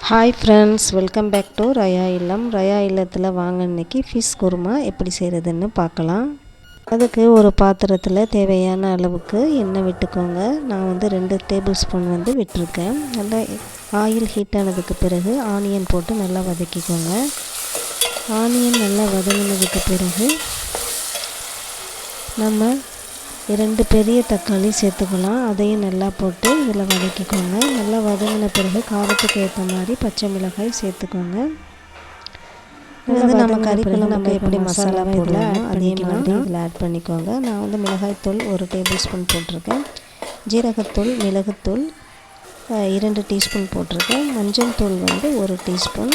Hi friends, welcome back to Raya Illam. Raya இல்லத்தில் வாங்க இன்றைக்கி ஃபிஷ் குருமா எப்படி செய்கிறதுன்னு பார்க்கலாம். அதுக்கு ஒரு பாத்திரத்தில் தேவையான அளவுக்கு எண்ணெய் விட்டுக்கோங்க. நான் 2 டேபிள் ஸ்பூன் விட்டுருக்கேன். நல்லா ஆயில் ஹீட் ஆனதுக்கு பிறகு ஆனியன் போட்டு நல்லா வதக்கிக்கோங்க. ஆனியன் நல்லா வதங்கினதுக்கு பிறகு நம்ம 2 பெரிய தக்காளி சேர்த்துக்கலாம். அதையும் நல்லா போட்டு இதில் வதக்கிக்கோங்க. நல்லா வதங்கின பிறகு காரத்துக்கு ஏற்ற மாதிரி பச்சை மிளகாய் சேர்த்துக்கோங்க. நம்ம கறிக்குள்ள நம்ம எப்படி மசாலா போடலாமோ அதே மாதிரி இதில் ஆட் பண்ணிக்கோங்க. நான் மிளகாய்த்தூள் 1 டேபிள் ஸ்பூன் போட்டிருக்கேன். ஜீரகத்தூள், மிளகுத்தூள் 2 டீஸ்பூன் போட்டிருக்கேன். மஞ்சள் தூள் 1 டீஸ்பூன்,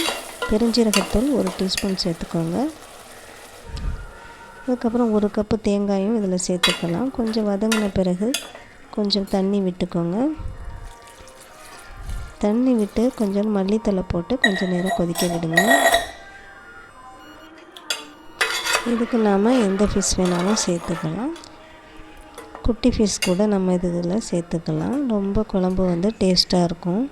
பெருஞ்சீரகத்தூள் 1 டீஸ்பூன் சேர்த்துக்கோங்க. அதுக்கப்புறம் 1 கப்பு தேங்காயும் இதில் சேர்த்துக்கலாம். கொஞ்சம் வதங்கின பிறகு கொஞ்சம் தண்ணி விட்டுக்கோங்க. தண்ணி விட்டு கொஞ்சம் மல்லித்தழை போட்டு கொஞ்சம் நேரம் கொதிக்க விடுங்க. இதுக்கு நாம் எந்த ஃபிஷ் வேணாலும் சேர்த்துக்கலாம். குட்டி ஃபிஷ் கூட நம்ம இதில் சேர்த்துக்கலாம். ரொம்ப குழம்பு டேஸ்ட்டாக இருக்கும்.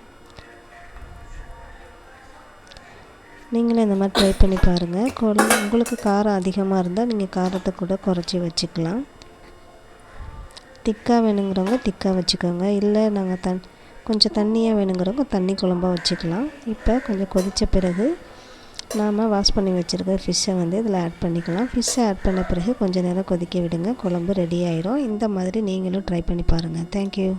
நீங்களும் இந்த மாதிரி ட்ரை பண்ணி பாருங்கள். உங்களுக்கு காரம் அதிகமாக இருந்தால் நீங்கள் காரத்தை கூட குறைச்சி வச்சுக்கலாம். திக்காக வேணுங்கிறவங்க திக்காக வச்சுக்கோங்க. இல்லை நாங்கள் கொஞ்சம் தண்ணியாக வேணுங்கிறவங்க தண்ணி குழம்பாக வச்சுக்கலாம். இப்போ கொஞ்சம் கொதித்த பிறகு நாம் வாஷ் பண்ணி வச்சுருக்க ஃபிஷ்ஷை இதில் ஆட் பண்ணிக்கலாம். ஃபிஷ்ஷை ஆட் பண்ண பிறகு கொஞ்சம் நேரம் கொதிக்க விடுங்க. குழம்பு ரெடி ஆயிடும். இந்த மாதிரி நீங்களும் ட்ரை பண்ணி பாருங்கள். தேங்க்யூ.